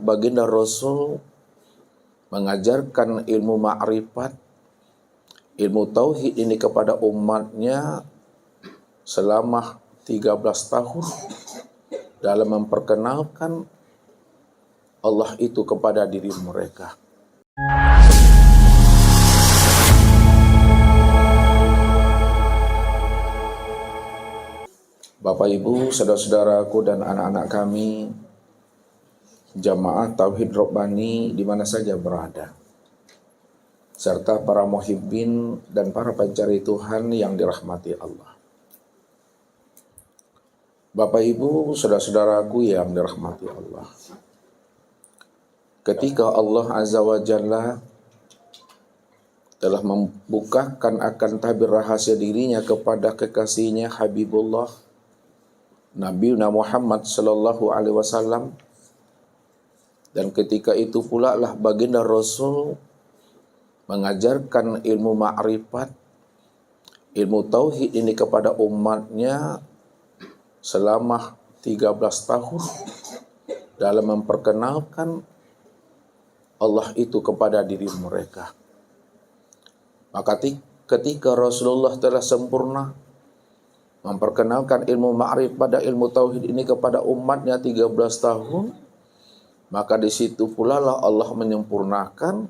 baginda Rasul mengajarkan ilmu ma'rifat, ilmu tauhid ini kepada umatnya selama 13 tahun dalam memperkenalkan Allah itu kepada diri mereka. Bapak Ibu, saudara-saudaraku dan anak-anak kami, jamaah Tauhid Rabbani di mana saja berada, serta para muhibbin dan para pencari Tuhan yang dirahmati Allah. Bapak Ibu, saudara-saudaraku yang dirahmati Allah, ketika Allah Azza wa Jalla telah membukakan akan tabir rahasia dirinya kepada kekasihnya Habibullah Nabi Muhammad sallallahu alaihi wasallam, dan ketika itu pula lah baginda Rasul mengajarkan ilmu ma'rifat, ilmu tauhid ini kepada umatnya selama 13 tahun dalam memperkenalkan Allah itu kepada diri mereka. Maka ketika Rasulullah telah sempurna memperkenalkan ilmu ma'rifat dan ilmu tauhid ini kepada umatnya 13 tahun, maka di situ pula lah Allah menyempurnakan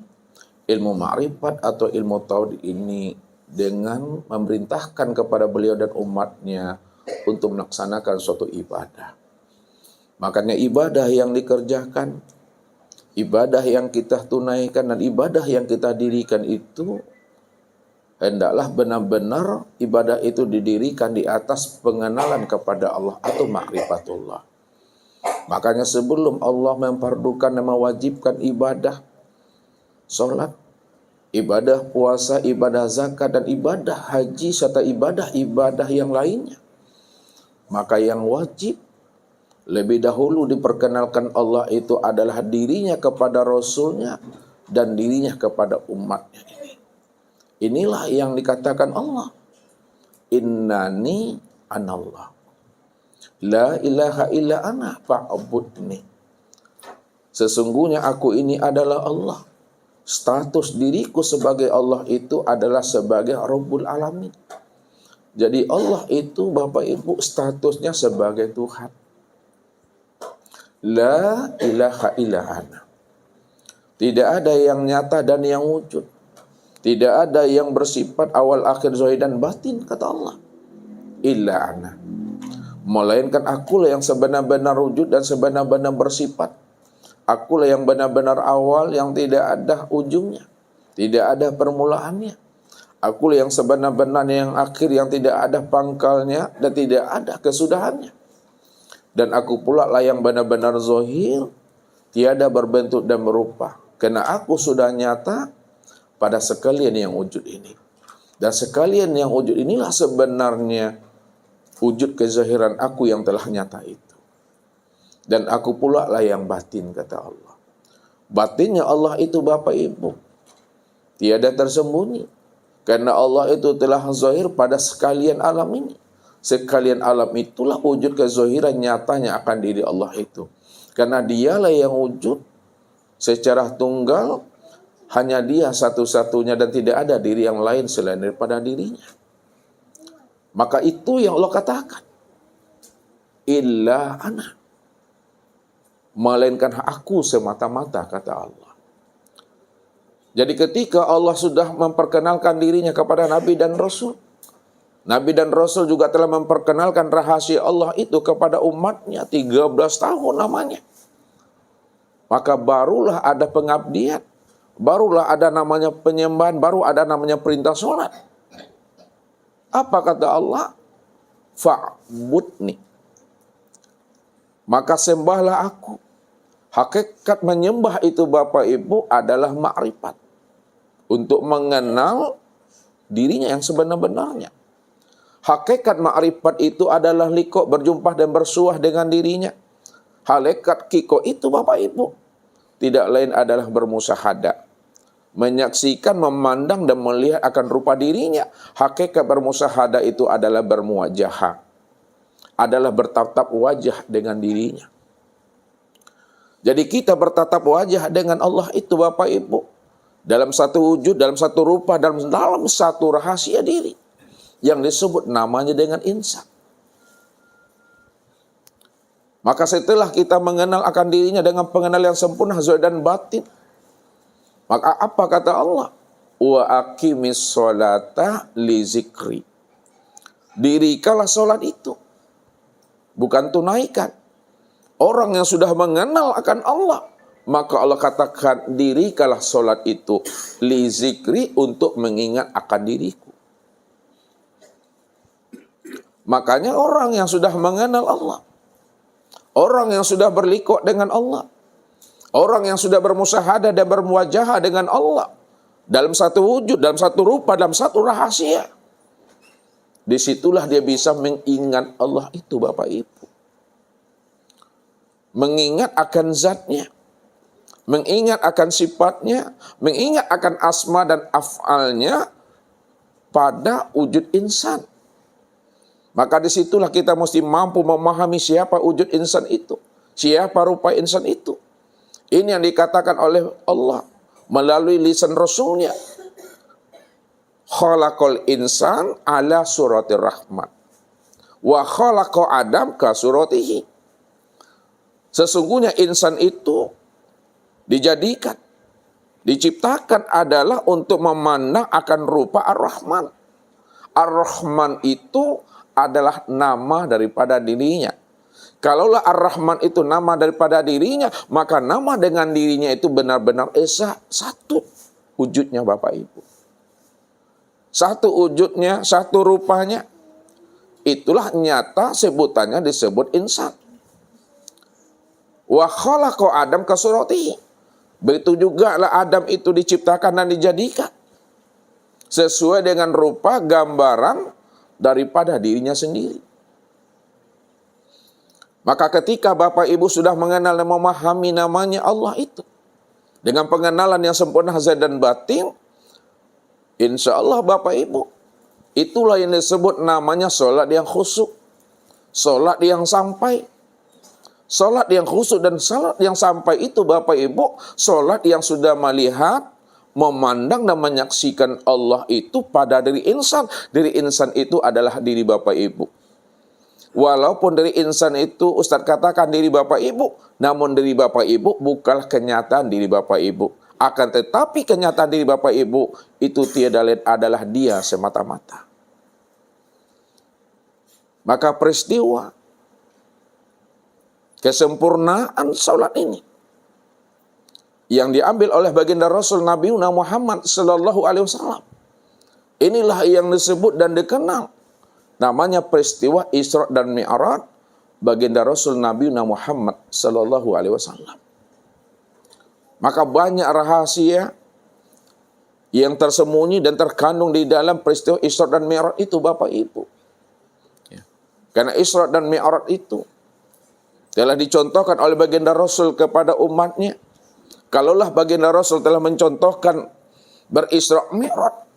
ilmu ma'rifat atau ilmu tauhid ini dengan memerintahkan kepada beliau dan umatnya untuk melaksanakan suatu ibadah. Makanya ibadah yang dikerjakan, ibadah yang kita tunaikan dan ibadah yang kita dirikan itu hendaklah benar-benar ibadah itu didirikan di atas pengenalan kepada Allah atau ma'rifatullah. Makanya sebelum Allah memfardukan dan mewajibkan ibadah salat, ibadah puasa, ibadah zakat, dan ibadah haji serta ibadah-ibadah yang lainnya, maka yang wajib lebih dahulu diperkenalkan Allah itu adalah dirinya kepada Rasulnya dan dirinya kepada umatnya ini. Inilah yang dikatakan Allah, innani anallah, la ilaha illa ana fa'budni. Sesungguhnya aku ini adalah Allah. Status diriku sebagai Allah itu adalah sebagai Rabbul Alamin. Jadi Allah itu Bapak Ibu statusnya sebagai Tuhan. La ilaha illa ana. Tidak ada yang nyata dan yang wujud. Tidak ada yang bersifat awal akhir zahir dan batin, kata Allah. Illa ana. Melainkan akulah yang sebenar-benar wujud dan sebenar-benar bersifat. Akulah yang benar-benar awal yang tidak ada ujungnya, tidak ada permulaannya. Akulah yang sebenar-benar yang akhir yang tidak ada pangkalnya dan tidak ada kesudahannya. Dan aku pula lah yang benar-benar zahir, tiada berbentuk dan berupa. Karena aku sudah nyata pada sekalian yang wujud ini. Dan sekalian yang wujud inilah sebenarnya wujud kezahiran aku yang telah nyata itu. Dan aku pula lah yang batin, kata Allah. Batinnya Allah itu Bapak Ibu tiada tersembunyi. Karena Allah itu telah zahir pada sekalian alam ini. Sekalian alam itulah wujud kezahiran nyatanya akan diri Allah itu. Karena dialah yang wujud secara tunggal, hanya dia satu-satunya dan tidak ada diri yang lain selain daripada dirinya. Maka itu yang Allah katakan, illa ana. Melainkan aku semata-mata, kata Allah. Jadi ketika Allah sudah memperkenalkan dirinya kepada Nabi dan Rasul, Nabi dan Rasul juga telah memperkenalkan rahasia Allah itu kepada umatnya 13 tahun namanya. Maka barulah ada pengabdian, barulah ada namanya penyembahan, baru ada namanya perintah sholat. Apa kata Allah? Fa'budni. Maka sembahlah aku. Hakikat menyembah itu Bapak Ibu adalah ma'rifat. Untuk mengenal dirinya yang sebenar-benarnya. Hakikat ma'rifat itu adalah liqo, berjumpa dan bersuah dengan dirinya. Hakikat kiko itu Bapak Ibu tidak lain adalah bermusahadah. Menyaksikan, memandang dan melihat akan rupa dirinya. Hakikat bermusahadah itu adalah bermuwajahah. Adalah bertatap wajah dengan dirinya. Jadi kita bertatap wajah dengan Allah itu Bapak Ibu. Dalam satu wujud, dalam satu rupa, dalam satu rahasia diri. Yang disebut namanya dengan insan. Maka setelah kita mengenal akan dirinya dengan pengenalan yang sempurna, zahir dan batin. Maka apa kata Allah? Wa aqimis sholata li zikri. Dirikanlah sholat itu. Bukan tunaikan. Orang yang sudah mengenal akan Allah, maka Allah katakan dirikanlah sholat itu li zikri, untuk mengingat akan diriku. Makanya orang yang sudah mengenal Allah, orang yang sudah berliku dengan Allah, orang yang sudah bermusyahadah dan bermuwajahah dengan Allah, dalam satu wujud, dalam satu rupa, dalam satu rahasia, disitulah dia bisa mengingat Allah itu Bapak Ibu. Mengingat akan zatnya, mengingat akan sifatnya, mengingat akan asma dan af'alnya pada wujud insan. Maka disitulah kita mesti mampu memahami siapa wujud insan itu, siapa rupa insan itu. Ini yang dikatakan oleh Allah melalui lisan Rasulnya. Khalaqal insan ala suratir rahman. Wa khalaqa Adam ka suratihi. Sesungguhnya insan itu dijadikan, diciptakan adalah untuk memandang akan rupa Ar-Rahman. Ar-Rahman itu adalah nama daripada dirinya. Kalaulah Ar-Rahman itu nama daripada dirinya, maka nama dengan dirinya itu benar-benar esa, satu wujudnya Bapak Ibu. Satu wujudnya, satu rupanya. Itulah nyata sebutannya disebut insan. Wa khalaqa Adam ka suratihi. Begitu juga lah Adam itu diciptakan dan dijadikan sesuai dengan rupa gambaran daripada dirinya sendiri. Maka ketika Bapak Ibu sudah mengenal dan memahami namanya Allah itu, dengan pengenalan yang sempurna zahir dan batin, insya Allah Bapak Ibu, itulah yang disebut namanya sholat yang khusyuk, sholat yang sampai. Sholat yang khusyuk dan sholat yang sampai itu Bapak Ibu, sholat yang sudah melihat, memandang dan menyaksikan Allah itu pada diri insan. Diri insan itu adalah diri Bapak Ibu. Walaupun diri insan itu Ustaz katakan diri Bapak Ibu, namun diri Bapak Ibu bukanlah kenyataan diri Bapak Ibu. Akan tetapi kenyataan diri Bapak Ibu itu tiada lain adalah dia semata-mata. Maka peristiwa kesempurnaan salat ini yang diambil oleh baginda Rasul Nabi Muhammad sallallahu alaihi wasallam, inilah yang disebut dan dikenal namanya peristiwa Isra dan Mi'raj baginda Rasul Nabi Muhammad sallallahu alaihi wasallam. Maka banyak rahasia yang tersembunyi dan terkandung di dalam peristiwa Isra dan Mi'raj itu Bapak Ibu. Karena Isra dan Mi'raj itu telah dicontohkan oleh baginda Rasul kepada umatnya. Kalaulah baginda Rasul telah mencontohkan berisra Mi'raj,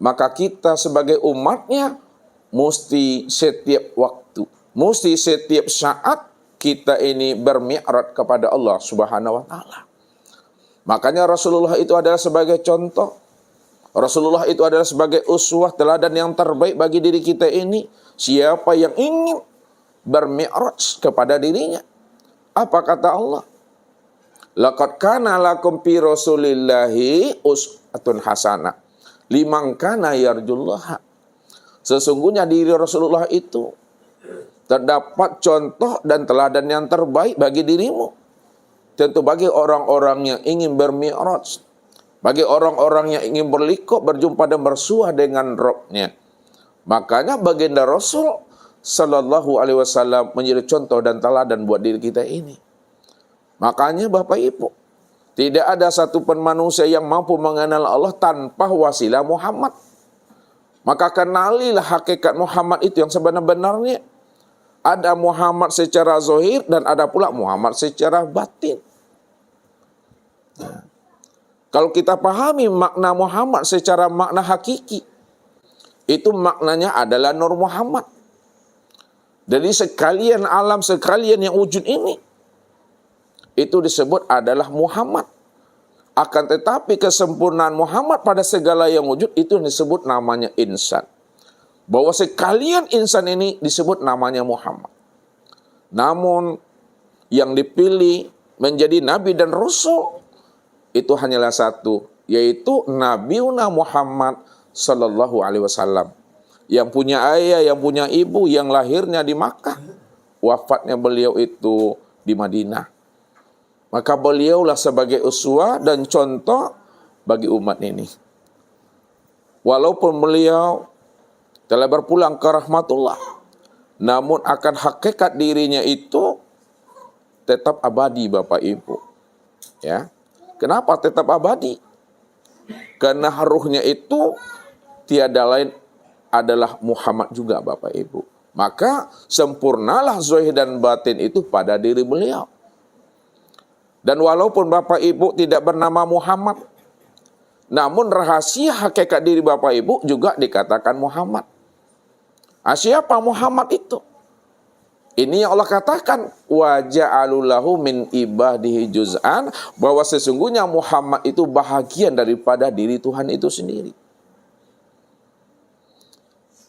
maka kita sebagai umatnya mesti setiap waktu, mesti setiap saat kita ini bermi'raj kepada Allah Subhanahu wa taala. Makanya Rasulullah itu adalah sebagai contoh. Rasulullah itu adalah sebagai uswah, teladan yang terbaik bagi diri kita ini. Siapa yang ingin bermi'raj kepada dirinya, apa kata Allah? Laqad kana lakum fi Rasulillahi uswatun hasanah liman kana yarjullaha. Sesungguhnya diri Rasulullah itu terdapat contoh dan teladan yang terbaik bagi dirimu. Tentu bagi orang-orang yang ingin bermi'raj, bagi orang-orang yang ingin berliku, berjumpa dan bersuah dengan Rabb-nya. Makanya baginda Rasul sallallahu alaihi wasallam menjadi contoh dan teladan buat diri kita ini. Makanya Bapak Ibu, tidak ada satupun manusia yang mampu mengenal Allah tanpa wasilah Muhammad. Maka kenalilah hakikat Muhammad itu yang sebenar-benarnya. Ada Muhammad secara zahir dan ada pula Muhammad secara batin. Nah, kalau kita pahami makna Muhammad secara makna hakiki, itu maknanya adalah Nur Muhammad. Jadi sekalian alam, sekalian yang wujud ini, itu disebut adalah Muhammad. Akan tetapi kesempurnaan Muhammad pada segala yang wujud itu disebut namanya insan. Bahwa sekalian insan ini disebut namanya Muhammad. Namun yang dipilih menjadi nabi dan rasul itu hanyalah satu, yaitu Nabiuna Muhammad sallallahu alaihi wasallam. Yang punya ayah, yang punya ibu, yang lahirnya di Makkah, wafatnya beliau itu di Madinah. Maka beliaulah sebagai uswah dan contoh bagi umat ini. Walaupun beliau telah berpulang ke rahmatullah, namun akan hakikat dirinya itu tetap abadi, Bapak Ibu. Ya. Kenapa tetap abadi? Karena ruhnya itu tiada lain adalah Muhammad juga, Bapak Ibu. Maka sempurnalah zahir dan batin itu pada diri beliau. Dan walaupun Bapak Ibu tidak bernama Muhammad, namun rahasia hakikat diri Bapak Ibu juga dikatakan Muhammad. Siapa Muhammad itu? Ini yang Allah katakan, wa ja'alulahu min ibadihi juz'an, bahwa sesungguhnya Muhammad itu bahagian daripada diri Tuhan itu sendiri.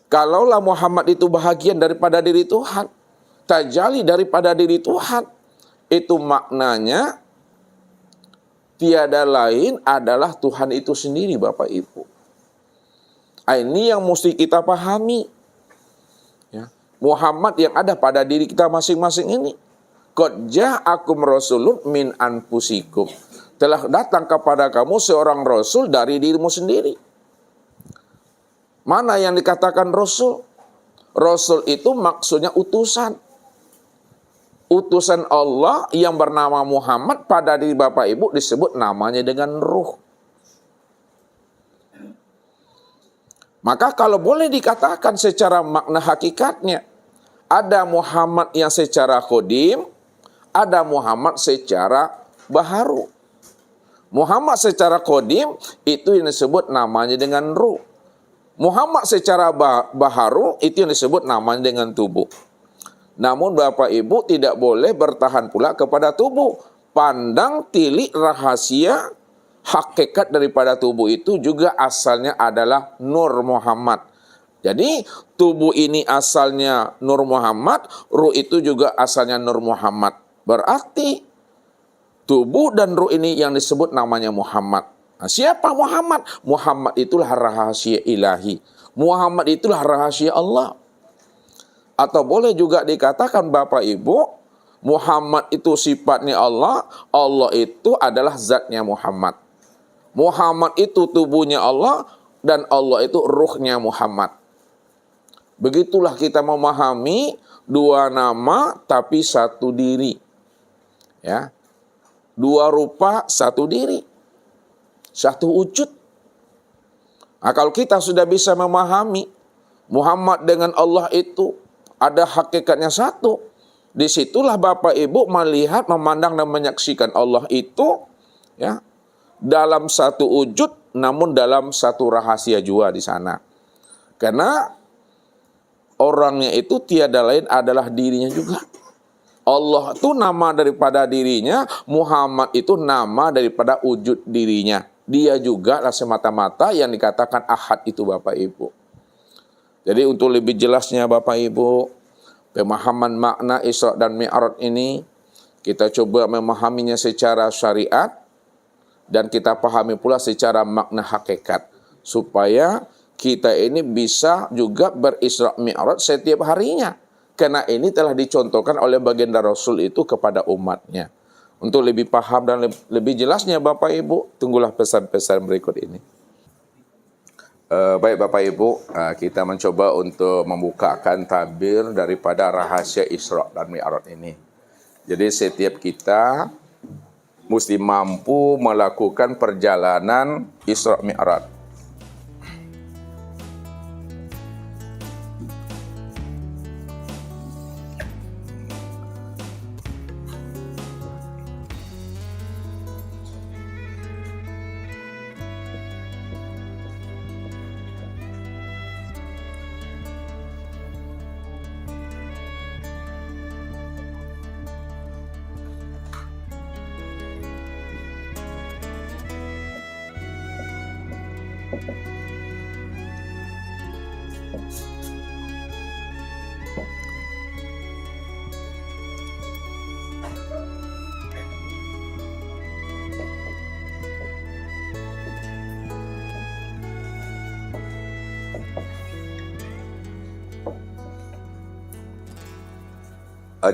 Kalaulah Muhammad itu bahagian daripada diri Tuhan, tajalli daripada diri Tuhan, itu maknanya tiada lain adalah Tuhan itu sendiri, Bapak Ibu. Ini yang mesti kita pahami. Ya. Muhammad yang ada pada diri kita masing-masing ini. Qad ja'akum rasulun min anfusikum. Telah datang kepada kamu seorang rasul dari dirimu sendiri. Mana yang dikatakan rasul? Rasul itu maksudnya utusan. Utusan Allah yang bernama Muhammad pada diri Bapak Ibu disebut namanya dengan ruh. Maka kalau boleh dikatakan secara makna hakikatnya, ada Muhammad yang secara khodim, ada Muhammad secara baharu. Muhammad secara khodim itu yang disebut namanya dengan ruh. Muhammad secara baharu itu yang disebut namanya dengan tubuh. Namun Bapak Ibu tidak boleh bertahan pula kepada tubuh. Pandang tilik rahasia hakikat daripada tubuh itu juga asalnya adalah Nur Muhammad. Jadi tubuh ini asalnya Nur Muhammad, ruh itu juga asalnya Nur Muhammad. Berarti tubuh dan ruh ini yang disebut namanya Muhammad. Nah, siapa Muhammad? Muhammad itulah rahasia ilahi. Muhammad itulah rahasia Allah. Atau boleh juga dikatakan Bapak Ibu, Muhammad itu sifatnya Allah, Allah itu adalah zatnya Muhammad. Muhammad itu tubuhnya Allah, dan Allah itu ruhnya Muhammad. Begitulah kita memahami dua nama tapi satu diri. Ya. Dua rupa satu diri. Satu wujud. Nah, kalau kita sudah bisa memahami Muhammad dengan Allah itu ada hakikatnya satu. Disitulah Bapak Ibu melihat, memandang dan menyaksikan Allah itu ya dalam satu wujud, namun dalam satu rahasia juga di sana. Karena orangnya itu tiada lain adalah dirinya juga. Allah itu nama daripada dirinya, Muhammad itu nama daripada wujud dirinya. Dia juga lah semata-mata yang dikatakan ahad itu, Bapak Ibu. Jadi untuk lebih jelasnya Bapak Ibu, pemahaman makna Isra dan Mi'raj ini kita coba memahaminya secara syariat dan kita pahami pula secara makna hakikat supaya kita ini bisa juga berisra Mi'raj setiap harinya. Karena ini telah dicontohkan oleh baginda Rasul itu kepada umatnya. Untuk lebih paham dan lebih jelasnya Bapak Ibu, tunggulah pesan-pesan berikut ini. Baik Bapak Ibu, kita mencoba untuk membukakan tabir daripada rahasia Isra dan Mi'raj ini. Jadi setiap kita mesti mampu melakukan perjalanan Isra Mi'raj.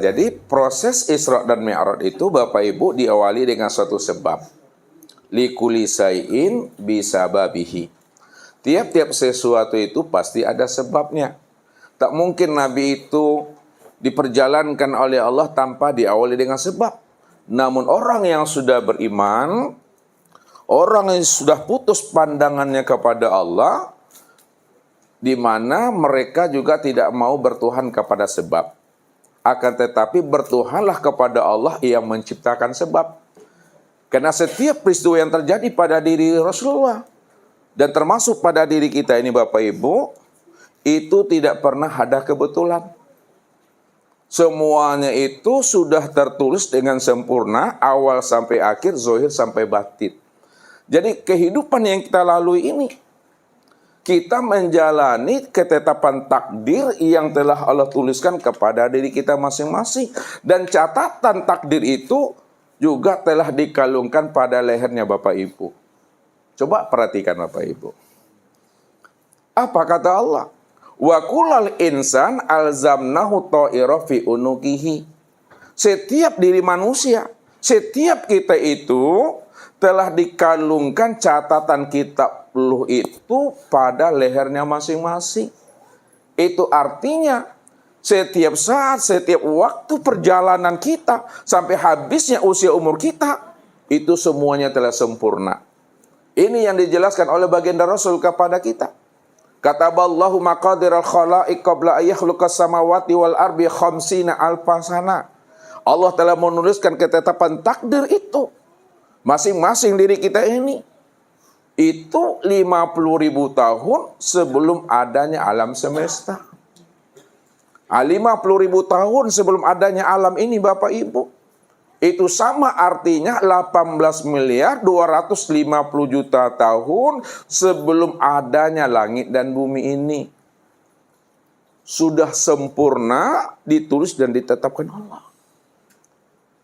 Jadi proses Isra dan Mi'raj itu Bapak Ibu diawali dengan suatu sebab. Likulli syai'in bisababihi. Tiap-tiap sesuatu itu pasti ada sebabnya. Tak mungkin Nabi itu diperjalankan oleh Allah tanpa diawali dengan sebab. Namun orang yang sudah beriman, orang yang sudah putus pandangannya kepada Allah, di mana mereka juga tidak mau bertuhan kepada sebab. Akan tetapi bertuhanlah kepada Allah yang menciptakan sebab. Karena setiap peristiwa yang terjadi pada diri Rasulullah dan termasuk pada diri kita ini Bapak Ibu, itu tidak pernah ada kebetulan. Semuanya itu sudah tertulis dengan sempurna, awal sampai akhir, zahir sampai batin. Jadi kehidupan yang kita lalui ini, kita menjalani ketetapan takdir yang telah Allah tuliskan kepada diri kita masing-masing. Dan catatan takdir itu juga telah dikalungkan pada lehernya Bapak Ibu. Coba perhatikan Bapak Ibu. Apa kata Allah? Wa kullal insan alzamnahu ta'ira fi unukihi. Setiap diri manusia, setiap kita itu telah dikalungkan catatan kitab luh itu pada lehernya masing-masing. Itu artinya setiap saat, setiap waktu perjalanan kita sampai habisnya usia umur kita, itu semuanya telah sempurna. Ini yang dijelaskan oleh baginda Rasul kepada kita. Kataballahu maqadiral khalaiq qabla ayakhluqas samawati wal ardi khamsina alfasana. Allah telah menuliskan ketetapan takdir itu. Masing-masing diri kita ini itu 50.000 tahun sebelum adanya alam semesta. 50.000 tahun sebelum adanya alam ini Bapak Ibu. Itu sama artinya 18.250.000.000 tahun sebelum adanya langit dan bumi ini. Sudah sempurna ditulis dan ditetapkan Allah.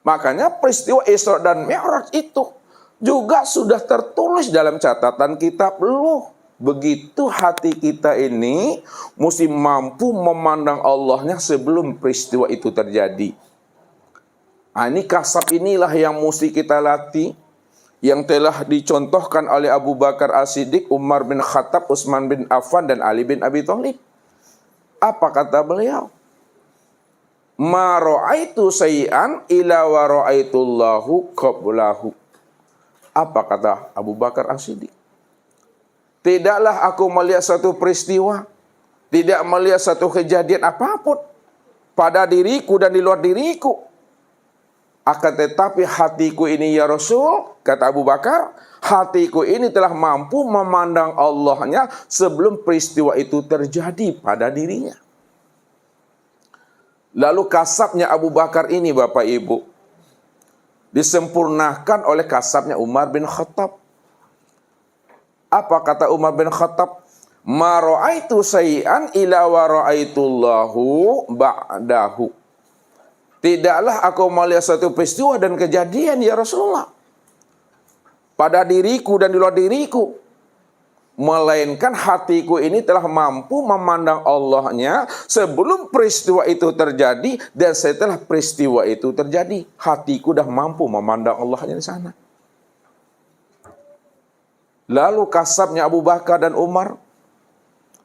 Makanya peristiwa Isra dan Mi'raj itu juga sudah tertulis dalam catatan kitab luh. Begitu hati kita ini mesti mampu memandang Allahnya sebelum peristiwa itu terjadi. Ini kasab inilah yang mesti kita latih, yang telah dicontohkan oleh Abu Bakar As-Siddiq, Umar bin Khattab, Utsman bin Affan, dan Ali bin Abi Thalib. Apa kata beliau? Ma ra'aitu sayyan ila wa ra'aitullahu qablahu. Apa kata Abu Bakar As-Siddiq? Tidaklah aku melihat satu peristiwa, tidak melihat satu kejadian apapun pada diriku dan di luar diriku. Akan tetapi hatiku ini ya Rasul, kata Abu Bakar, hatiku ini telah mampu memandang Allahnya sebelum peristiwa itu terjadi pada dirinya. Lalu kasabnya Abu Bakar ini Bapak Ibu disempurnakan oleh kasabnya Umar bin Khattab. Apa kata Umar bin Khattab? Ma ra'aitu sayyan ila wa ra'aitullahu ba'dahu. Tidaklah aku melihat satu peristiwa dan kejadian ya Rasulullah pada diriku dan di luar diriku, melainkan hatiku ini telah mampu memandang Allahnya sebelum peristiwa itu terjadi, dan setelah peristiwa itu terjadi, hatiku dah mampu memandang Allahnya di sana. Lalu kasabnya Abu Bakar dan Umar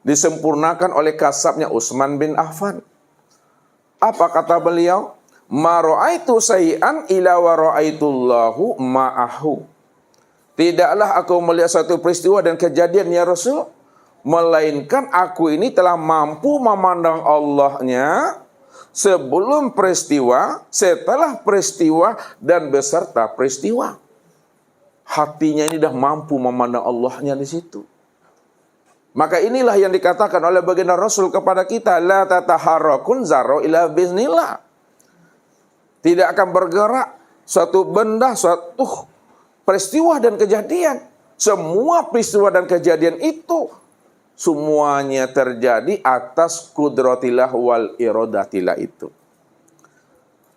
disempurnakan oleh kasabnya Utsman bin Affan. Apa kata beliau? Ma ra'aitu sayyan ila wa ra'aitullahu ma'ahu. Tidaklah aku melihat satu peristiwa dan kejadian ya Rasul, melainkan aku ini telah mampu memandang Allahnya sebelum peristiwa, setelah peristiwa, dan beserta peristiwa. Hatinya ini dah mampu memandang Allahnya di situ. Maka inilah yang dikatakan oleh baginda Rasul kepada kita, la tataharrakun zarra ila biznillah. Tidak akan bergerak suatu benda, suatu peristiwa dan kejadian Semua peristiwa dan kejadian itu semuanya terjadi atas kudratillah wal iradatillah itu.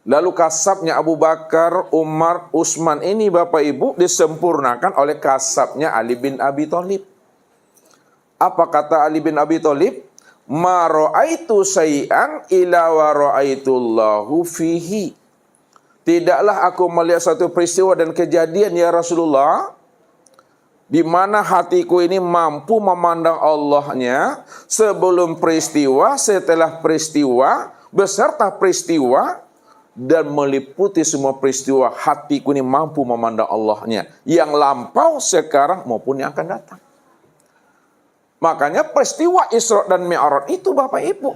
Lalu kasabnya Abu Bakar, Umar, Utsman ini Bapak Ibu disempurnakan oleh kasabnya Ali bin Abi Thalib. Apa kata Ali bin Abi Thalib? Ma ra'aitu syai'an ila wa ra'aitullahu fihi. Tidaklah aku melihat satu peristiwa dan kejadian ya Rasulullah, di mana hatiku ini mampu memandang Allahnya sebelum peristiwa, setelah peristiwa, beserta peristiwa, dan meliputi semua peristiwa. Hatiku ini mampu memandang Allahnya yang lampau, sekarang maupun yang akan datang. Makanya peristiwa Isra dan Mi'raj itu Bapak Ibu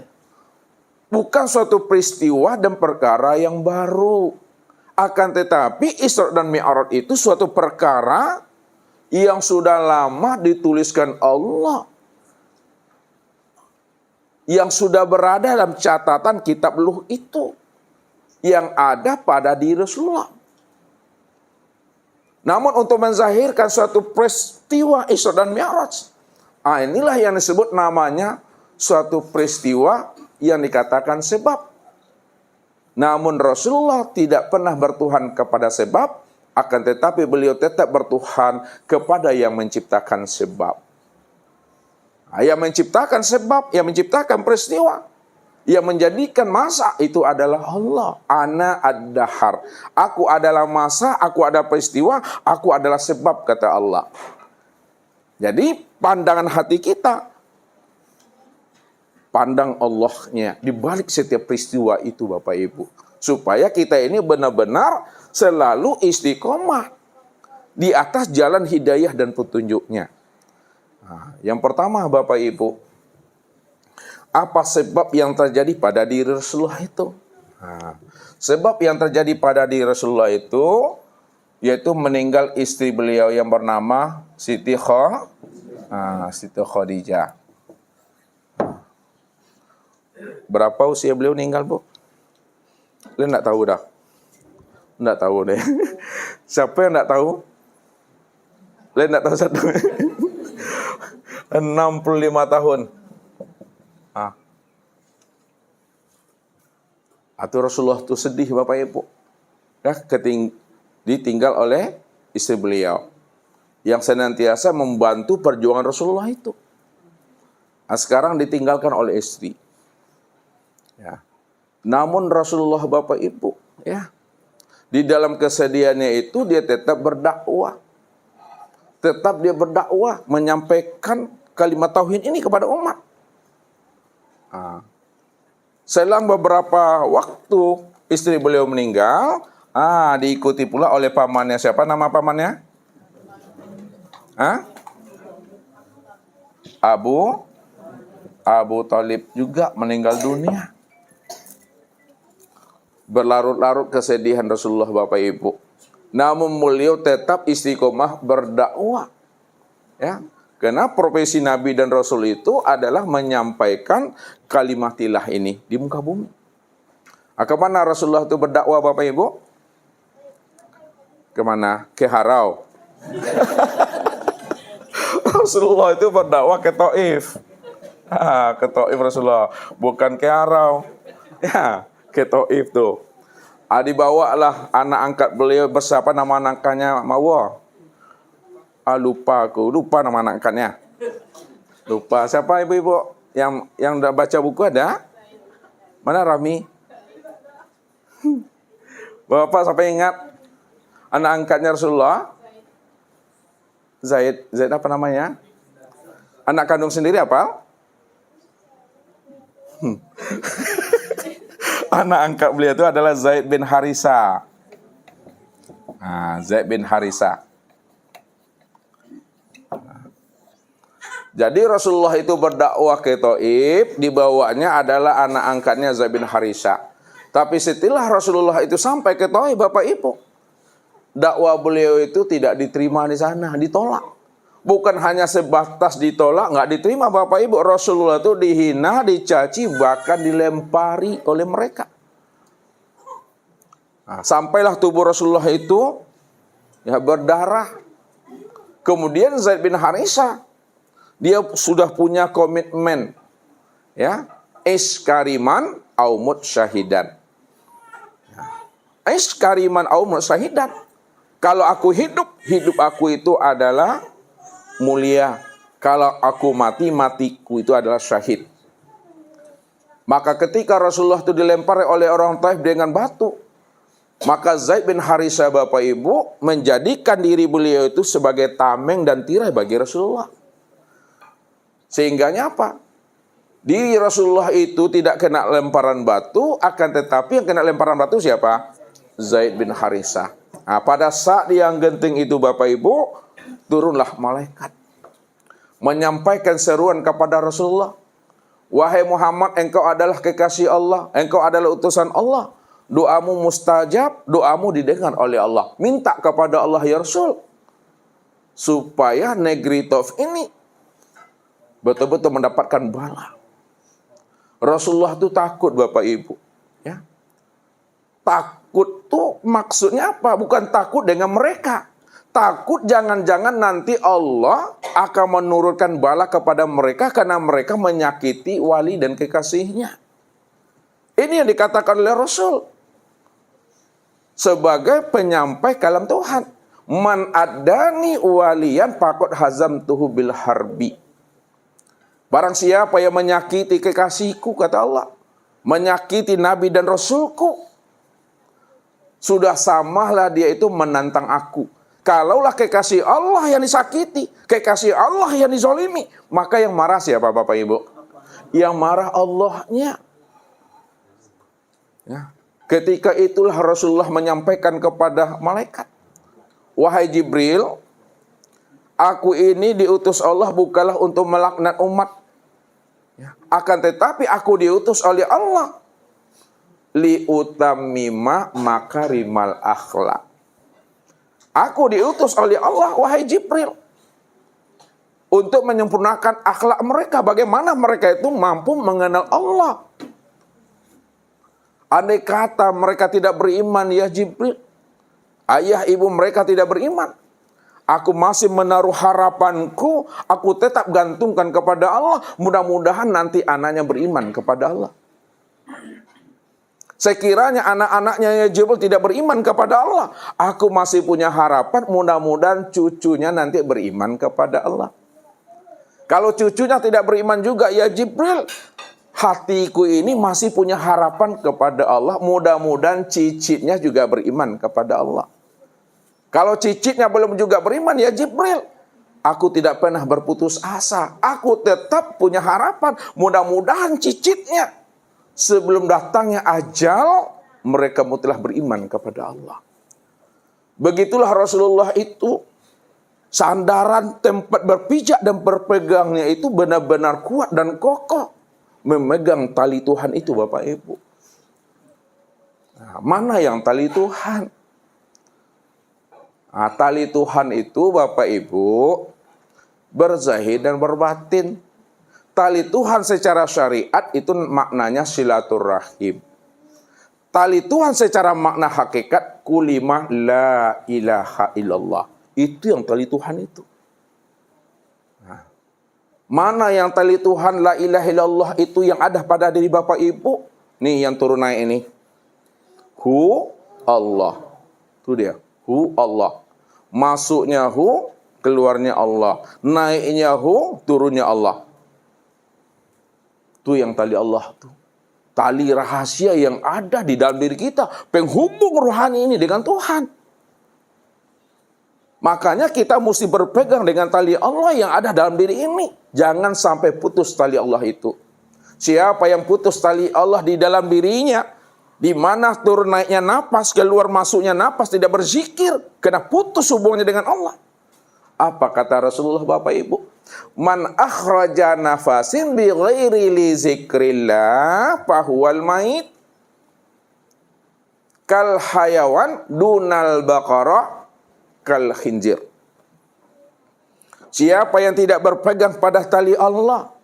bukan suatu peristiwa dan perkara yang baru. Akan tetapi Isra dan Mi'raj itu suatu perkara yang sudah lama dituliskan Allah, yang sudah berada dalam catatan kitab Luh itu, yang ada pada diri Rasulullah. Namun untuk menzahirkan suatu peristiwa Isra dan Mi'raj, inilah yang disebut namanya suatu peristiwa yang dikatakan sebab. Namun Rasulullah tidak pernah bertuhan kepada sebab, akan tetapi beliau tetap bertuhan kepada yang menciptakan sebab. Yang menciptakan sebab, yang menciptakan peristiwa, yang menjadikan masa itu adalah Allah. Ana ad-dahar. Aku adalah masa, aku adalah peristiwa, aku adalah sebab, kata Allah. Jadi pandangan hati kita, pandang Allahnya di balik setiap peristiwa itu Bapak Ibu. Supaya kita ini benar-benar selalu istiqomah di atas jalan hidayah dan petunjuknya. Nah, yang pertama Bapak Ibu, apa sebab yang terjadi pada diri Rasulullah itu? Nah, sebab yang terjadi pada diri Rasulullah itu yaitu meninggal istri beliau yang bernama Siti Khadijah. Berapa usia beliau meninggal, Bu? Kalian enggak tahu dah? Enggak tahu deh. Siapa yang enggak tahu? Kalian enggak tahu satu? 65 tahun. Atau Rasulullah itu sedih Bapak Ibu. Ya, ditinggal oleh istri beliau yang senantiasa membantu perjuangan Rasulullah itu. Nah, sekarang ditinggalkan oleh istri. Ya. Namun Rasulullah Bapak Ibu, ya, di dalam kesedihannya itu dia tetap berdakwah. Tetap dia berdakwah, menyampaikan kalimat tauhid ini kepada umat. Selang beberapa waktu istri beliau meninggal, diikuti pula oleh pamannya. Siapa nama pamannya? Abu Thalib juga meninggal dunia. Berlarut-larut kesedihan Rasulullah Bapak Ibu. Namun beliau tetap istiqomah berdakwah. Ya, karena profesi Nabi dan Rasul itu adalah menyampaikan kalimatilah ini di muka bumi. Kemana Rasulullah itu berdakwah Bapak Ibu? Kemana? Ke Harau. Rasulullah itu berdakwah ke Taif. Ke Taif Rasulullah, bukan ke Harau. Ya, ke Taif tuh. Dibawalah anak angkat beliau bersama nama anaknya Mawa. Lupa nama anak angkatnya. Lupa. Siapa ibu-ibu yang udah baca buku ada? Mana Rami? Bapak sampai ingat anak angkatnya Rasulullah? Zaid apa namanya? Anak kandung sendiri apa? Anak angkat beliau itu adalah Zaid bin Harisa. Zaid bin Harisa. Jadi Rasulullah itu berdakwah ke Taif, dibawanya adalah anak angkatnya Zaid bin Harisa. Tapi setelah Rasulullah itu sampai ke Taif, Bapak Ibu, dakwah beliau itu tidak diterima di sana, ditolak. Bukan hanya sebatas ditolak, nggak diterima Bapak Ibu. Rasulullah itu dihina, dicaci, bahkan dilempari oleh mereka. Sampailah tubuh Rasulullah itu ya berdarah. Kemudian Zaid bin Harisah, dia sudah punya komitmen, ya, iskariman aumut syahidan. Iskariman aumut syahidan. Kalau aku hidup, hidup aku itu adalah mulia. Kalau aku mati, matiku itu adalah syahid. Maka ketika Rasulullah itu dilempar oleh orang Taif dengan batu, maka Zaid bin Harisah Bapak Ibu menjadikan diri beliau itu sebagai tameng dan tirai bagi Rasulullah. Sehingganya apa? Diri Rasulullah itu tidak kena lemparan batu, akan tetapi yang kena lemparan batu siapa? Zaid bin Harisah. Nah, pada saat yang genting itu Bapak Ibu, turunlah malaikat menyampaikan seruan kepada Rasulullah. Wahai Muhammad, engkau adalah kekasih Allah, engkau adalah utusan Allah. Doamu mustajab, doamu didengar oleh Allah. Minta kepada Allah ya Rasul, supaya negeri Taif ini betul-betul mendapatkan bala. Rasulullah itu takut Bapak Ibu. Ya. Takut tuh maksudnya apa? Bukan takut dengan mereka. Takut jangan-jangan nanti Allah akan menurunkan bala kepada mereka karena mereka menyakiti wali dan kekasihnya. Ini yang dikatakan oleh Rasul sebagai penyampai kalam Tuhan. Man adani waliyan faqad hazamtuhu bil harbi. Barang siapa yang menyakiti kekasihku, kata Allah, menyakiti Nabi dan Rasulku, sudah samalah dia itu menantang aku. Kalaulah kekasih Allah yang disakiti, kekasih Allah yang dizolimi, maka yang marah siapa Bapak Ibu? Yang marah Allahnya. Ya. Ketika itulah Rasulullah menyampaikan kepada malaikat, wahai Jibril, aku ini diutus Allah bukanlah untuk melaknat umat. Ya. Akan tetapi aku diutus oleh Allah liutammima makarimal akhlak. Aku diutus oleh Allah, wahai Jibril, untuk menyempurnakan akhlak mereka. Bagaimana mereka itu mampu mengenal Allah. Andai kata mereka tidak beriman, ya Jibril, ayah ibu mereka tidak beriman, aku masih menaruh harapanku, aku tetap gantungkan kepada Allah. Mudah-mudahan nanti anaknya beriman kepada Allah. Sekiranya anak-anaknya ya Jibril tidak beriman kepada Allah, aku masih punya harapan mudah-mudahan cucunya nanti beriman kepada Allah. Kalau cucunya tidak beriman juga, ya Jibril, hatiku ini masih punya harapan kepada Allah, mudah-mudahan cicitnya juga beriman kepada Allah. Kalau cicitnya belum juga beriman, ya Jibril, aku tidak pernah berputus asa. Aku tetap punya harapan, mudah-mudahan cicitnya sebelum datangnya ajal, mereka telah beriman kepada Allah. Begitulah Rasulullah itu, sandaran tempat berpijak dan berpegangnya itu benar-benar kuat dan kokoh. Memegang tali Tuhan itu Bapak Ibu. Nah, mana yang tali Tuhan? Nah, tali Tuhan itu Bapak Ibu berzahir dan berbatin. Tali Tuhan secara syariat itu maknanya silaturahim. Tali Tuhan secara makna hakikat kulimah la ilaha illallah. Itu yang tali Tuhan itu. Nah, mana yang tali Tuhan la ilaha illallah itu yang ada pada diri Bapak Ibu? Nih yang turun naik ini. Hu Allah. Itu dia. Hu Allah. Masuknya hu, keluarnya Allah. Naiknya hu, turunnya Allah. Itu yang tali Allah tuh. Tali rahasia yang ada di dalam diri kita. Penghubung rohani ini dengan Tuhan. Makanya kita mesti berpegang dengan tali Allah yang ada dalam diri ini. Jangan sampai putus tali Allah itu. Siapa yang putus tali Allah di dalam dirinya, di mana turun naiknya napas, keluar masuknya napas, tidak berzikir, kena putus hubungannya dengan Allah. Apa kata Rasulullah Bapak Ibu? Man akhraja nafasin bi ghairi li zikrillah fahuwal mait kal hayawan dunal baqara kal khinzir. Siapa yang tidak berpegang pada tali Allah,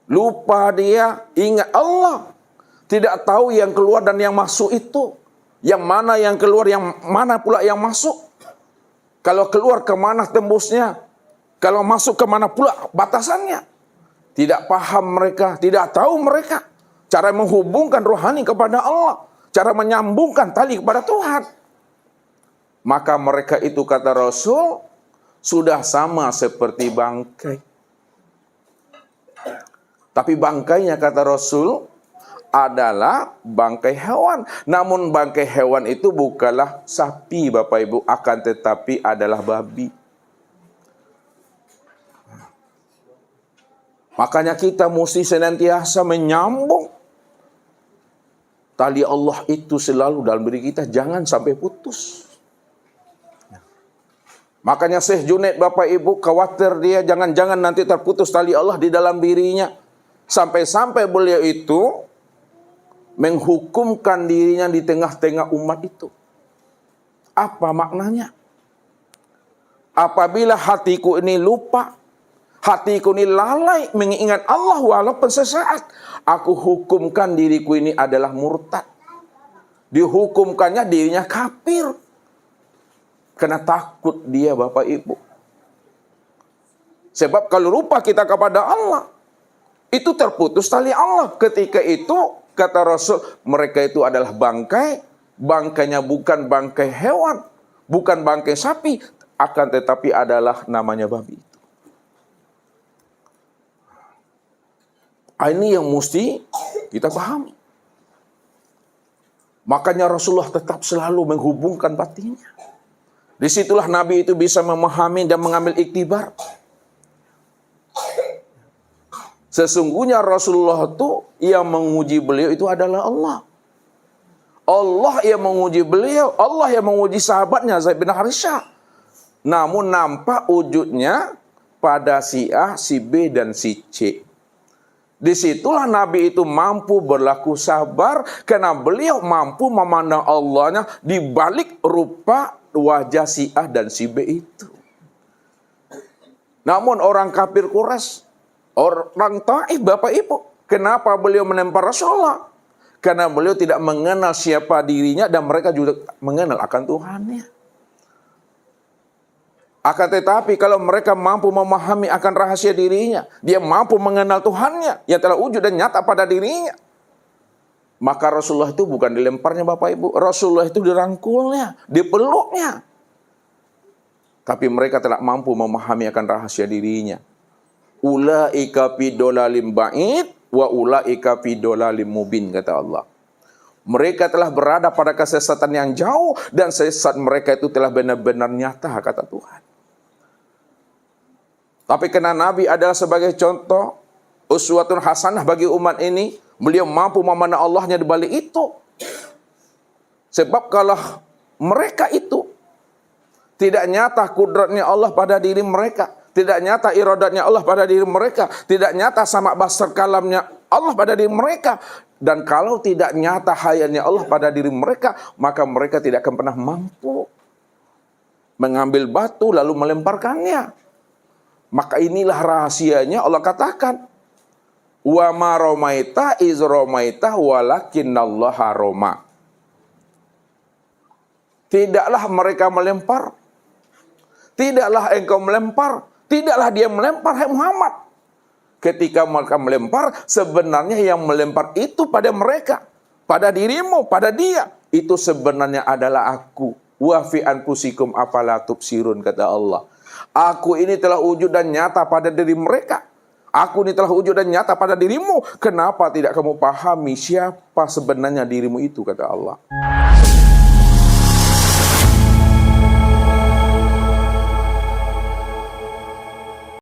lupa dia ingat Allah, tidak tahu yang keluar dan yang masuk itu, yang mana yang keluar, yang mana pula yang masuk, Kalau keluar kemana tembusnya? Kalau masuk kemana pula batasannya? Tidak paham mereka, tidak tahu mereka cara menghubungkan rohani kepada Allah, cara menyambungkan tali kepada Tuhan. Maka mereka itu, kata Rasul, sudah sama seperti bangkai. Tapi bangkainya, kata Rasul, adalah bangkai hewan. Namun bangkai hewan itu bukanlah sapi, Bapak Ibu, akan tetapi adalah babi. Makanya kita mesti senantiasa menyambung tali Allah itu selalu dalam diri kita, jangan sampai putus. Makanya Syekh Junaid, Bapak Ibu, khawatir dia jangan-jangan nanti terputus tali Allah di dalam dirinya. Sampai-sampai beliau itu menghukumkan dirinya di tengah-tengah umat itu. Apa maknanya? Apabila hatiku ini lupa, hatiku ini lalai mengingat Allah walaupun sesaat, aku hukumkan diriku ini adalah murtad. Dihukumkannya dirinya kafir. Karena takut dia, Bapak Ibu. Sebab kalau lupa kita kepada Allah, itu terputus tali Allah. Ketika itu, kata Rasul, mereka itu adalah bangkai. Bangkainya bukan bangkai hewan, bukan bangkai sapi, akan tetapi adalah namanya babi itu. Ini yang mesti kita pahami. Makanya Rasulullah tetap selalu menghubungkan batinnya. Disitulah Nabi itu bisa memahami dan mengambil iktibar. Sesungguhnya Rasulullah itu yang menguji beliau itu adalah Allah. Allah yang menguji beliau, Allah yang menguji sahabatnya Zaid bin Harithah. Namun nampak wujudnya pada si A, si B, dan si C. Disitulah Nabi itu mampu berlaku sabar karena beliau mampu memandang Allahnya di balik rupa wajah si A dan si B itu. Namun orang kafir Quraisy, orang Taif, Bapak Ibu, kenapa beliau menempar Rasulullah? Karena beliau tidak mengenal siapa dirinya dan mereka juga mengenal akan Tuhannya. Akan tetapi kalau mereka mampu memahami akan rahasia dirinya, dia mampu mengenal Tuhannya yang telah wujud dan nyata pada dirinya, maka Rasulullah itu bukan dilemparnya, Bapak Ibu. Rasulullah itu dirangkulnya, dipeluknya. Tapi mereka tidak mampu memahami akan rahasia dirinya. Ulaika fi dolalim ba'id wa ulaika fi dolalim mubin, kata Allah. Mereka telah berada pada kesesatan yang jauh dan sesat mereka itu telah benar-benar nyata, kata Tuhan. Tapi karena Nabi adalah sebagai contoh uswatun hasanah bagi umat ini, beliau mampu memandang Allahnya di balik itu. Sebab kalau mereka itu tidak nyata kudratnya Allah pada diri mereka, tidak nyata iradatnya Allah pada diri mereka, tidak nyata sama basar kalamnya Allah pada diri mereka, dan kalau tidak nyata hayatnya Allah pada diri mereka, maka mereka tidak akan pernah mampu mengambil batu lalu melemparkannya. Maka inilah rahasianya Allah katakan, wa ma ramaita iz ramaita walakinnallaha rama. Tidaklah mereka melempar, tidaklah engkau melempar, tidaklah dia melempar, hai Muhammad. Ketika mereka melempar, sebenarnya yang melempar itu pada mereka, pada dirimu, pada dia, itu sebenarnya adalah aku. Wa fi anfusikum afala tubsirun, kata Allah. Aku ini telah wujud dan nyata pada diri mereka. Aku ini telah wujud dan nyata pada dirimu. Kenapa tidak kamu pahami siapa sebenarnya dirimu itu, kata Allah.